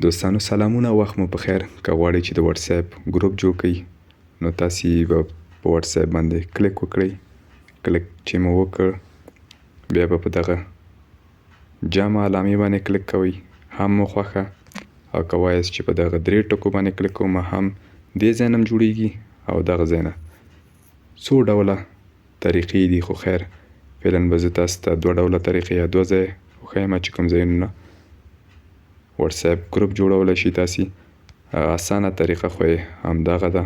دوستانو سلامونه، وخت مو په خیر. که غواړئ چې د واتس اپ ګروپ جوړ کړئ نو تاسې به په واتس اپ باندې کلیک وکړئ. کلیک چې مو وکړ بیا به په دغه جمع علامې باندې کلیک کوئ، هم مو خوښه. او که وایاست چې په دغه 3 ټکو باندې کلیک کوم، هم دې ځای نه هم جوړیږي او دغه ځای نه. څو ډوله طریقې دي، خو خیر فعلا به زه تاسو ته 2 ډوله طریقې یا 2 ځای وښیم چې کوم ځایونه واتس اپ ګروپ جوړولی شي تاسې. اسانه طریقه خو یې همدغه ده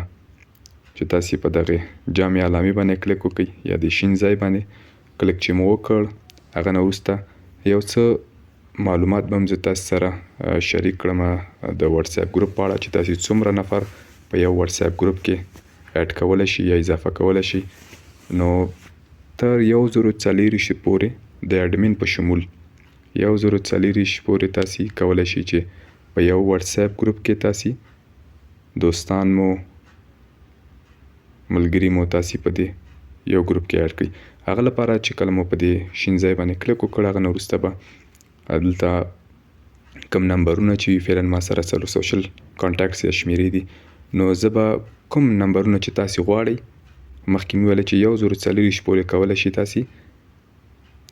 چې تاسې په دغې جمع علامې باندې کلیک وکړئ یا د شین ځای باندې کلیک چې مو وکړ، هغه نه وروسته یو څه معلومات به هم زه تاسو سره شریک کړم د واتس اپ ګروپ په اړه چې تاسې څومره نفر په یو واتس اپ ګروپ کې اډ کولی شي یا اضافه کولی شي. نو تر 1024 پورې د اډمین په شمول 1024 پورې تاسې کولی شي چې په یو واتس اپ ګروپ کې تاسې دوستان مو ملګري مو تاسې په دې یو ګروپ کې اډ کړئ. هغه لپاره چې کله مو په دې شین ځای باندې کلیک وکړ، هغه نه وروسته به دلته کوم نمبرونه چې فعلا ما سره سوشل کانټاکټس یا شمیرې دي، نو زه به کوم نمبرونه چې تاسې غواړئ، مخکې مې ویل چې 1024 پورې کولی شي تاسې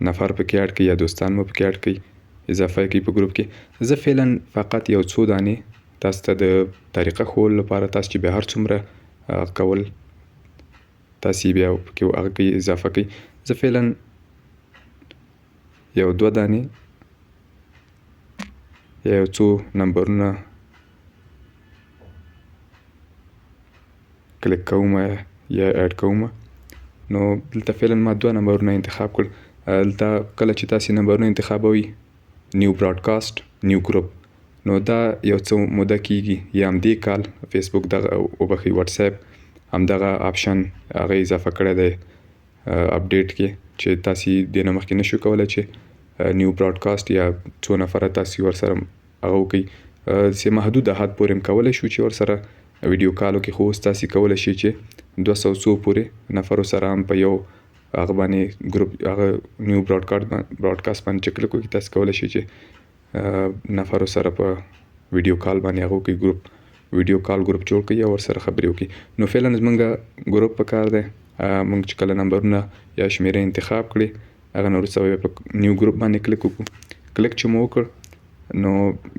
نفر پکې اډ کړئ یا دوستان مو پکې اډ کړئ، اضافه کړئ په ګروپ کې. زه فعلا فقط یو څو دانې تاسو ته د طریقه ښوولو لپاره، تاسو چې بیا هر څومره کول تاسې بیا پکې هغه کوئ اضافه کوئ. زه فعلا یو 2 دانې یا یو څو نمبرونه کلیک کوم یا اډ کوم. نو دلته فعلا ما 2 نمبرونه انتخاب کړل. دلته کله چې تاسې نمبرونه انتخابوئ، نیو براډکاسټ، نیو ګروپ، نو دا یو څه موده کېږي یا همدې کال فیسبوک دغه واتس اپ همدغه آپشن هغه اضافه کړی دی اپډیټ کې چې تاسې دې نه مخکې نشو کولی چې نیو براډکاسټ یا څو نفره تاسې ورسره هغه وکړئ. چې محدود حد پورې هم کولی شو چې ورسره ویډیو کال وکړئ، خو اوس تاسې کولی شئ چې 200 پورې نفرو سره هم په یو هغه باندې ګروپ هغه نیو براډکاسټ باندې چې کلیک وکړئ، تاسې کولی شئ چې نفرو سره په ویډیو کال باندې هغه وکړئ، ویډیو کال ګروپ جوړ کړئ او ورسره خبرې وکړئ. نو فعلا زمونږ ګروپ په کار دی. مونږ چې کله نمبرونه یا شمیرې انتخاب کړي، هغه نه وروسته به په نیو ګروپ باندې کلیک وکړو. کلیک چې مو وکړ، نو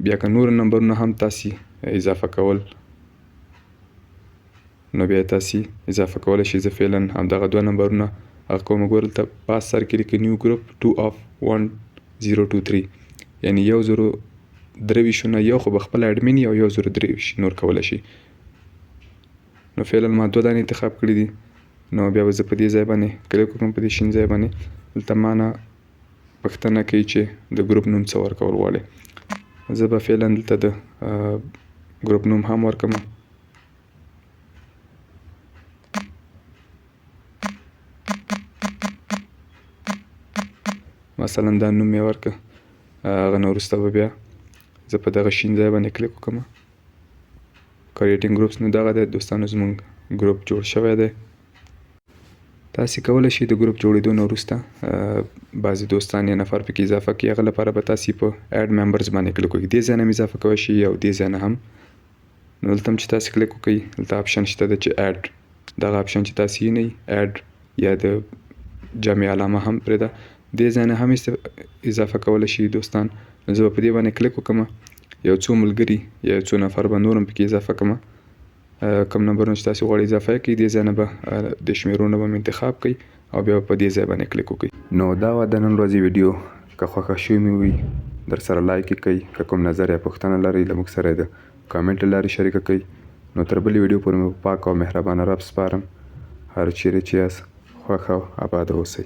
بیا که نور نمبرونه هم تاسې اضافه کول، نو بیا تاسې اضافه کولی شئ. زه فعلا همدغه 2 نمبرونه هغه کوم. ګورئ دلته پاس سر کې لیکي نیو ګروپ 2 of 1023، یعنې 1023 نه یو خو به خپل اډمین یا 1023 نور کولی شي. نو فعلا ما 2 دانې انتخاب کړي دي. نو بیا به زه په دې ځای باندې کلیک وکړم، په دې شین ځای باندې. دلته ما نه پوښتنه کوي چې د ګروپ نوم څه ورکول غواړئ. زه به فعلا دلته د ګروپ نوم هم ورکړم. مثلا دا نوم مې ورکړه. هغه نه وروسته به بیا زه په دغه شین ځای باندې کلیک وکړم. کریټینګ ګروپس، نو دغه دی دوستانو زموږ ګروپ جوړ شوی دی. تاسې کولی شئ د ګروپ جوړېدو نه وروسته بعضې دوستان یا نفر پکې اضافه کړي. هغه لپاره به تاسې په اډ ممبرز باندې کلیک وکړئ. دې ځای نه هم اضافه کولی شئ او دې ځای نه هم. نو دلته هم چې تاسې کلیک وکړئ، دلته آپشن شته ده چې اډ، دغه آپشن چې تاسې وینئ اډ یا د جمع علامه هم پرېږده، دې ځای نه هم اضافه کولی شي دوستان. زه به په دې باندې کلیک وکړم، یو څو ملګري یا یو څو نفر به نور هم پکې اضافه کړم. کوم نمبرونه چې تاسې غواړئ اضافه یې کړئ، دې ځای نه به د شمیرو نه به مې انتخاب کړئ او بیا په دې ځای باندې کلیک وکړئ. نو دا وه د نن ورځې ویډیو. که خوښه شوې مې وي در سره لایک یې کړئ. که کوم نظر یا پوښتنه لرئ له موږ سره یې د کامنټ له لارې شریکه کړئ. نو تر بلې ویډیو پورې مې په پاک او مهربانه رب سپارم. هر چیرې چې یاست خوښ او اباد اوسئ.